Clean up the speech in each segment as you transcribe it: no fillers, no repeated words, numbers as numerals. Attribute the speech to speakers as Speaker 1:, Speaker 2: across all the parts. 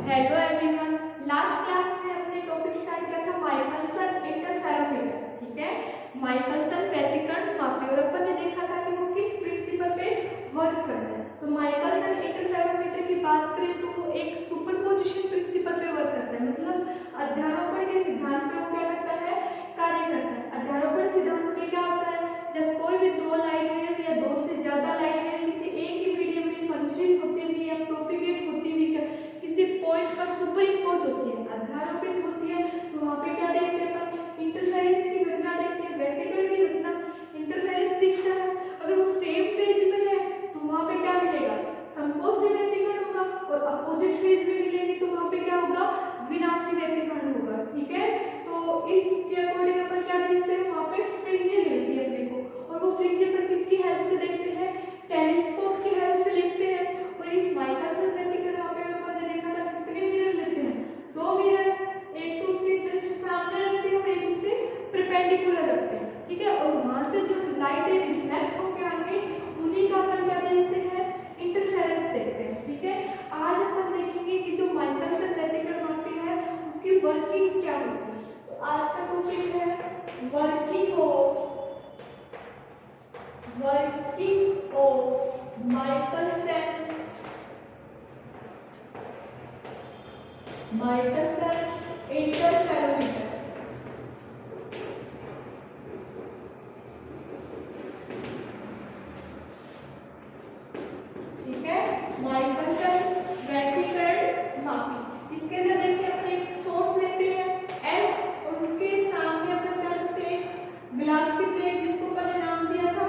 Speaker 1: Hello everyone. Last class में हमने topic start किया था माइकलसन इंटरफेरोमीटर। ठीक है, माइकलसन व्यतिकरण मापी और अपन ने देखा था कि वो किस प्रिंसिपल पे वर्क करता है। तो माइकलसन इंटरफेरोमीटर की बात करें तो वो एक सुपरपोजिशन प्रिंसिपल पे वर्क करता है, मतलब अध्यारोपण के सिद्धांत पे वो क्या करता है, कार्य करता है। अध्यारोपण सिद्धांत में क्या होता है, जब कोई भी दो लाइट वेव या दो से ज्यादा लाइट वेव किसी एक ही मीडियम में संचरित होती हुई या प्रोपिगेट होती हुई किसी पॉइंट पर सुपर इम्पोज होती है, अध्यारोपित होती है, तो वहां पे क्या देखते हैं अपन, इंटरफेरेंस की घटना देखते हैं, व्यतिकरण की घटना, इंटरफेरेंस दिखता है। अगर वो सेम फेज में है तो वहां पे क्या मिलेगा, समकोष्ठी व्यतिकरण होगा, और अपोजिट फेज में मिलेंगे तो वहां पे क्या होगा, विनाशी व्यतिकरण होगा। ठीक है, तो इसके अकॉर्डिंग अपन क्या देखते हैं, वहां पे फ्रिंजें मिलती है अपने को, और वो फ्रिंजें पर किसकी हेल्प से देखते हैं, टेलीस्कोप की हेल्प से देखते हैं। और इस माइकलसन व्यतिकरण दो मिरर, एक तो उसके जस्ट सामने रखते हैं और एक उससे परपेंडिकुलर रखते हैं। ठीक है, और वहां से जो लाइट रिफ्लेक्ट होकर आएंगे उन्हीं का अपन क्या देखते हैं, इंटरफेरेंस देखते हैं। ठीक है, आज अपन देखेंगे कि जो माइकलसन व्यतिकरण मापी है उसकी वर्किंग क्या होती है। तो आज का टॉपिक है वर्किंग ऑफ माइकलसन इंटरफेरोमीटर। ठीक है, माइकलसन व्यतिकरण मापी। इसके अंदर देखिए अपन एक सोर्स लेते हैं एस, और उसके सामने अपन क्या रखते हैं, ग्लास की प्लेट जिसको अपन ने नाम दिया था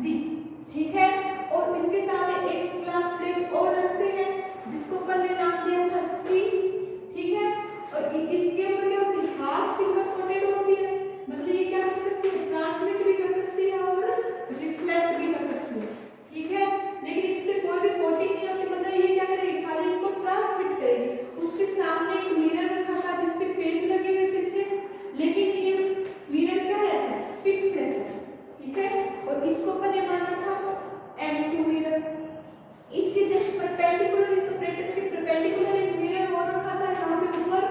Speaker 1: जी। ठीक है, और इसके सामने एक ग्लास प्लेट और रखते हैं जिसको अपन ने नाम दिया था सी। ठीक है, और इसके ऊपर क्या होती है, हाफ सिल्वर कोटेड होती है, मतलब ये क्या कर सकती है, ट्रांसमिट भी कर सकती है और रिफ्लेक्ट भी कर सकती है। ठीक है, लेकिन इस पे कोई भी कोटिंग नहीं होती, मतलब ये क्या करेगी, खाली इसको ट्रांसमिट करेगी। उसके सामने एक मिरर रखा था जिस पे पेज लगे हुए पीछे, लेकिन ये मिरर क्या रहता है, फिक्स रहता है। ठीक है, और इसको अपन ने माना था M2 मिरर। इसके जस्ट परपेंडिकुलर, इस ऑपरेटर्स के परपेंडिकुलर एक मिरर और रखा था यहाँ पे ऊपर,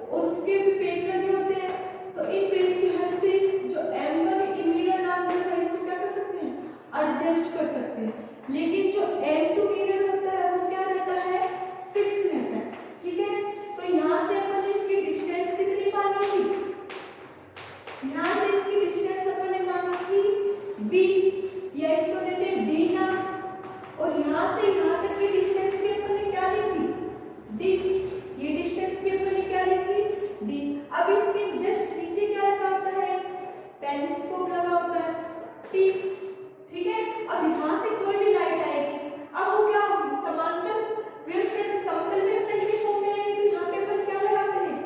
Speaker 1: और उसके भी पेज लगे होते हैं। तो इन पेज की हेल्प से जो M1 मिरर नाम दिया था इसको क्या कर सकते हैं, एडजस्ट कर सकते हैं। लेकिन जो M2 मिरर होता है वो क्या रहता है, फिक्स रहता है। ठीक है, तो यहाँ से अपन ने इसकी डिस्टेंस कितनी मानी थी, यहाँ से इसकी डिस्टेंस अपन ने मानी थी b, या इसको देते हैं d ना, और यहाँ से यहाँ तक की डिस्टेंस भी अपन ने क्या ली थी, d। ये डिस्टेंस भी अपन ने क्या ली थी, d। अब इसके जस्ट नीचे क्या लगा होता है, टेलीस्कोप लगा होता है t। ठीक है, अब यहाँ से कोई भी लाइट आएगी, अब वो क्या होगी, समांतर वेव फ्रंट, समतल वेव फ्रंट के फॉर्म में आएगी। तो यहाँ पे अपन क्या लगाते हैं,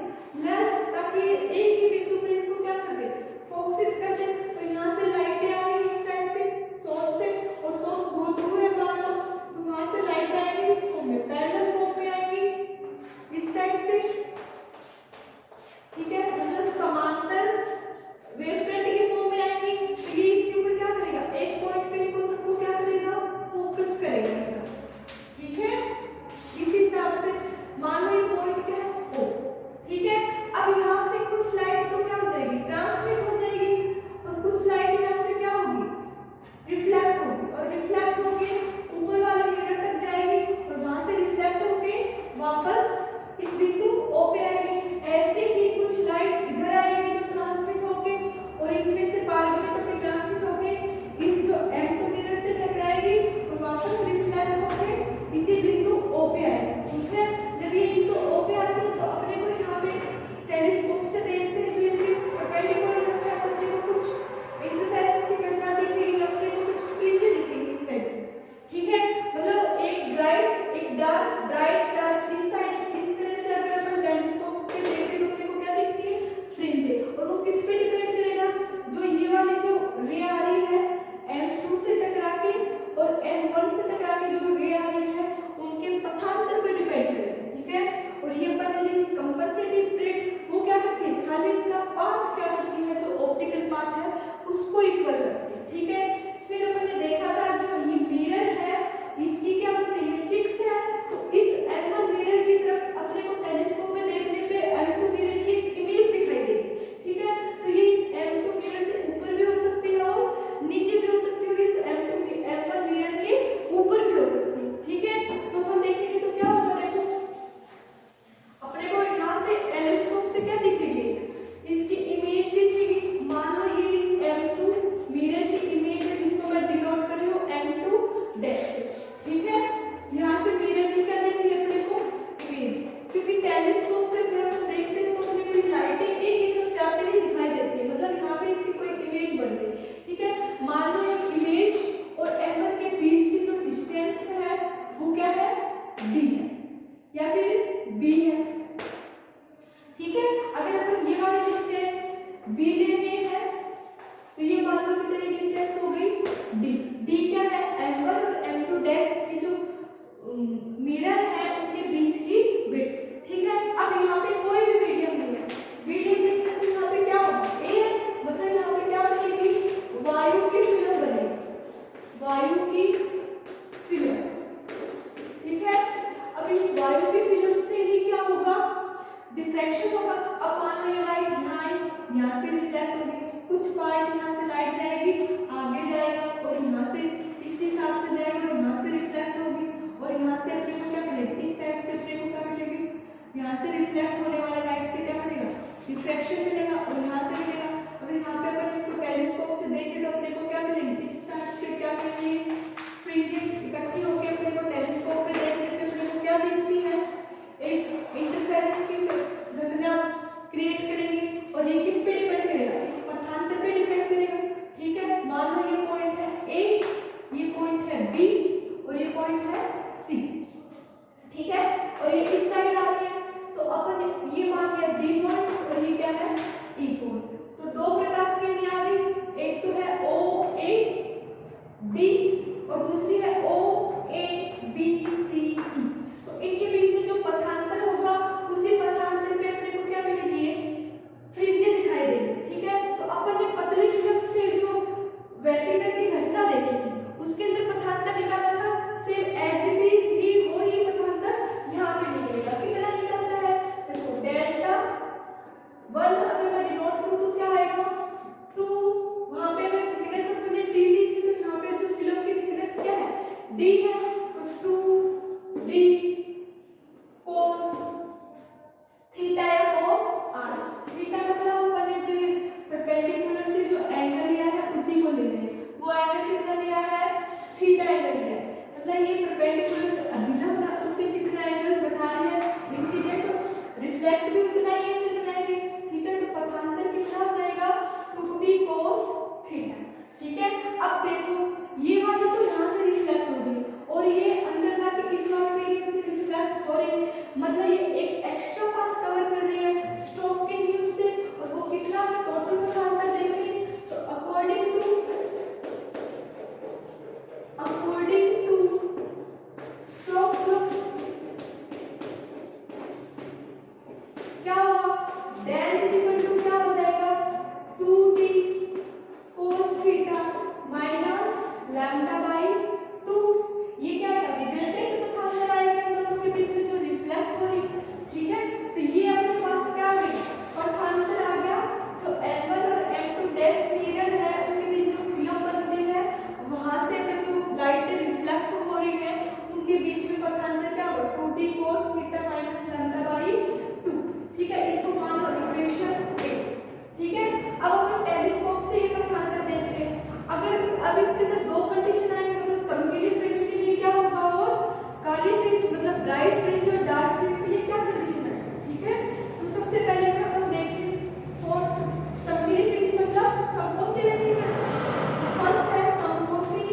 Speaker 1: लेंस, ताकि एक ही बिंदु पे इसको क्या कर दे, फोकसित कर दे। तो यहाँ से लाइटें आ रही इस टाइप से सोर्स से, और सोर्स बहुत दूर है मान लो, तो वहां से लाइट आएगी इस फॉर्म में, पैरेलल फॉर्म में आएगी इस टाइप से। ठीक है, मतलब समांतर वेव फ्रंट के फॉर्म में आएंगी। तो ये इसके ऊपर क्या करेगा, एक पॉइंट पे इनको सबको क्या करेगा, फोकस करेगा। ठीक है, इस हिसाब से मान लो ये पॉइंट क्या है, O। ठीक है, अब यहाँ से कुछ लाइट तो क्या हो जाएगी, ट्रांसमिट हो जाएगी, और कुछ लाइट यहाँ से क्या होगी, रिफ्लेक्ट होगी, और रिफ्लेक्ट होके ऊपर वाले मिरर तक जाएगी, और वहां से रिफ्लेक्ट होके वापस इस बिंदु O पे आएगी। ऐसे ही कुछ लाइट इधर आएगी जो ट्रांसमिट होके, और इसमें से पार्टिकल तक ट्रांसमिट होके इस जो M2 मिरर से टकराएगी और वापस रिफ्लेक्ट होके इसी बिंदु O पे आएगी। ठीक है, जब ये बिंदु O पे आती है तो अपने को यहाँ पे टेलीस्कोप से देखते हैं जो इसके परपेंडिकुलर रखा है, तो अपने को कुछ इंटरफेरेंस की घटना दिखेगी, अपने को कुछ फ्रिंजें दिखेंगी इस टाइप से। ठीक है, मतलब एक ब्राइट एक डार्क, ब्राइट डार्क इस साइड, इस तरह से अगर अपन टेलीस्कोप पे देखते तो अपने को क्या दिखती है, फ्रिंजें। और वो किस पे डिपेंड करेगा, जो ये वाली जो रे आ रही है M2 से टकरा के और M1 से टकरा के जो रे आ रही है उनके पथांतर पे डिपेंड करेगी। ठीक है, और ये अपन ने ली कंपनसेटिंग प्लेट, वो क्या करती है, खाली इसका पाथ क्या करती है, जो ऑप्टिकल पाथ है उसको इक्वल रखती है। ठीक है, फिर अपन ने देखा था जो ये मिरर है इसकी क्या होती है, फिक्स है, तो इस डी है या फिर बी है। ठीक है, अगर अपन ये वाली डिस्टेंस बी ले रहे हैं तो ये मान लो कितनी डिस्टेंस हो गई डी। डी क्या है, m1 और m2 डैश की जो मिरर है उनके बीच की विड्थ। ठीक है, अब यहाँ पे कोई भी मीडियम नहीं है, मीडियम नहीं है तो यहाँ पे क्या होगा, एयर, मतलब यहाँ पे क्या बनेगी, वायु की फिल्म बनेगी, वायु की फिल्म। ठीक है, अब इस वायु की फिल्म से ही क्या होगा, डिफ्रैक्शन होगा। अब मान लो ये लाइट यहाँ से रिफ्लेक्ट होगी, कुछ पार्ट यहाँ से लाइट जाएगी आगे जाएगा और यहाँ से इस हिसाब से जाएगा और यहाँ से रिफ्लेक्ट होगी और यहाँ से अपने को क्या मिलेगी, इस टाइप से अपने को क्या मिलेगी, यहाँ से रिफ्लेक्ट होने वाले लाइट से क्या मिलेगा, रिफ्रैक्शन मिलेगा और यहाँ से मिलेगा। अगर यहाँ पे अपन इसको टेलीस्कोप से देखें तो अपने को क्या मिलेगी, इस टाइप से क्या मिलेगी, फ्रिंजेस इकट्ठी होकर अपने को टेलीस्कोप पे देखने पे अपने को क्या दिखती है, एक इंटरफेरेंस की घटना क्रिएट करेंगे और ये किस पे डिपेंड करेगा, इस पथांतर पे डिपेंड करेगा। ठीक है, मान लो ये पॉइंट है ए, ये पॉइंट है बी और ये पॉइंट है सी। ठीक है, और ये इस साइड आ रही है तो अपन ये मान लिया डी पॉइंट और ये क्या है ई पॉइंट। तो दो प्रकाश किरणें आ गई, एक तो है ओ ए बी और दूसरी है ओ ए बी सी ई। तो इनके बीच में जो पथांतर होगा उसी पथांतर पे अपने को क्या मिलेगी, फ्रिंजें दिखाई देगी। ठीक है, तो अपन ने पतली फिल्म से जो व्यतिकरण की घटना देखी थी उसके अंदर पथांतर निकाला था, सेम एज इट इज ही वो ही पथांतर यहाँ पे निकलेगा। कितना निकलता है, देखो डेल्टा 1 अगर मैं डिनोट करूँ तो क्या आएगा 2, वहां पे अगर थिकनेस अपने डी ली थी तो यहाँ पे जो फिल्म की थिकनेस क्या है डी है, तो 2 डी cos थीटा या cos r। थीटा मतलब अपन ने जो परपेंडिकुलर से जो एंगल लिया है उसी को ले रहे हैं, वो एंगल कितना लिया है, थीटा एंगल लिया है। मतलब ये परपेंडिकुलर जो अभिलंब है उससे कितना एंगल बना रहे हैं, इंसिडेंट और रिफ्लेक्ट भी उतना ही एंगल बनाएंगे। ठीक है, तो पथांतर कितना हो जाएगा 2t cos थीटा। ठीक है, अब देखो ये वाली तो यहाँ से रिफ्लेक्ट हो रही है और ये अंदर जाके इस वाले मीडियम से रिफ्लेक्ट हो रही है, मतलब ये एक एक्स्ट्रा पाथ कवर कर रही है स्टोक के नियम से। और वो कितना टोटल पथांतर देखें तो अकॉर्डिंग टू स्टोक्स लॉ क्या होगा, डेल इज इक्वल टू क्या हो जाएगा 2t cos theta minus lambda by 2। ये क्या है, रिजल्टेंट पथांतर आएगा इन दोनों के बीच में जो रिफ्लेक्ट हो रही है। ठीक है, तो ये अपने पास क्या आ गई, पथांतर आ गया। जो m1 और m2 डैश मिरर है उनके बीच जो फिल्म बनती है वहां से जो लाइट रिफ्लेक्ट हो रही है उनके बीच में पथांतर क्या होगा 2t cos theta minus lambda by 2। ठीक है, इसको मान लो इक्वेशन 8। ठीक है, अब अपन टेलीस्कोप से ये पथांतर देख रहे हैं। अगर अब इसके अंदर दो कंडीशन आएंगे, मतलब चमकीली फ्रिंज के लिए क्या होगा और काली फ्रिंज मतलब ब्राइट फ्रिंज और डार्क फ्रिंज के लिए क्या कंडीशन है। ठीक है, तो सबसे पहले अगर हम देखें फोर्स चमकीली फ्रिंज मतलब समकोसी व्यतिकरण, फर्स्ट है समकोसी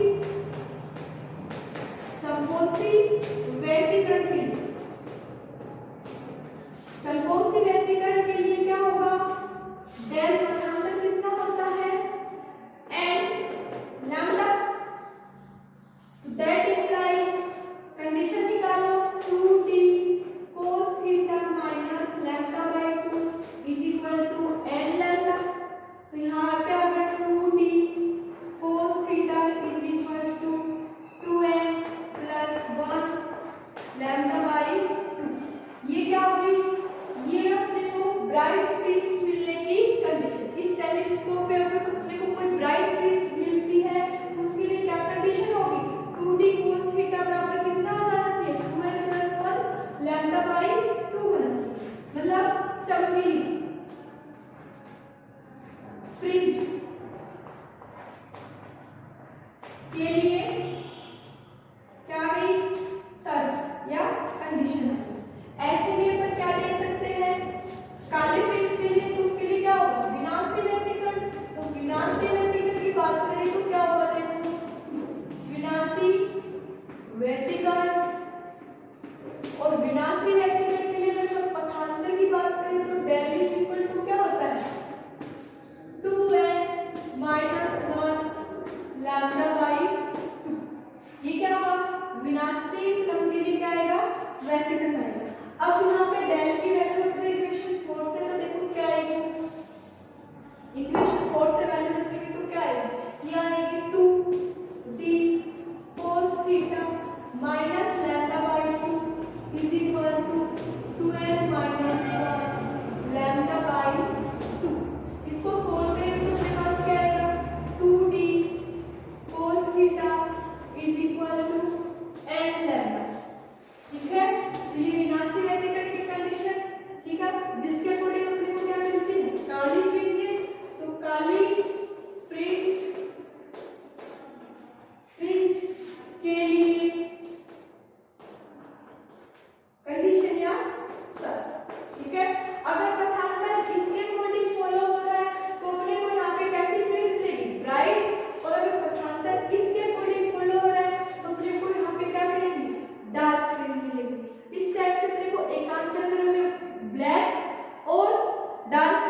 Speaker 1: व्यतिकरण के लिए। समकोसी व्यतिकरण के लिए क्या होगा, डेल पथांतर कितना बनता है n लैम्डा, तो दैट इंप्लाइज कंडीशन निकालो 2t cos theta minus lambda by 2 is equal to n lambda. तो यहाँ क्या आ गया 2t cos theta is equal to 2n plus 1 lambda by 2। ये क्या हो गई, ये अपने को ब्राइट फ्रिंज मिलने की कंडीशन। इस टेलीस्कोप पे अगर अपने को कोई ब्राइट फ्रिंज मिलती है तो उसके लिए क्या कंडीशन होगी, 2t cos थीटा बराबर कितना हो जाना चाहिए 2n प्लस 1 लैम्डा बाई 2 होना चाहिए। मतलब चमकीली फ्रिंज के लिए क्या गई शर्त या कंडीशन। ऐसे में अपन क्या देख सकते हैं, काली फ्रिंज के लिए तो उसके लिए क्या होगा विनाशी व्यतिकरण। तो विनाशी व्यतिकरण की बात करें तो क्या होगा, देखो विनाशी व्यतिकरण व्यतिकरण आएगा। अब यहाँ पे डेल की वैल्यू रख दो इक्वेशन 4 से, तो देखो क्या आएगी, इक्वेशन 4 से वैल्यू रखेंगे तो क्या आएगी, ये आएगी 2d cos theta minus lambda by 2 is equal to 2n minus 1 lambda by 2। इसको सोल्व करेंगे तो अपने पास क्या आएगा, 2d cos theta is equal to n lambda. ठीक है, तो ये विनाशी व्यतिकरण की कंडीशन, ठीक है, जिसके अकॉर्डिंग अपने को क्या मिलती है, काली फ्रिंज। तो काली फ्रिंज के लिए कंडीशन या शर्त, ठीक है। अगर पथांतर इसके अकॉर्डिंग फॉलो हो रहा है तो अपने को यहाँ पे कैसी फ्रिंज मिलेगी, ब्राइट, और अगर पथांतर इसके अकॉर्डिंग फॉलो हो रहा है तो अपने को यहाँ पे क्या मिलेगी, डार्क फ्रिंज मिलेगी। इस टाइप से अपने को एकांतर क्रम में ब्लैक और डार्क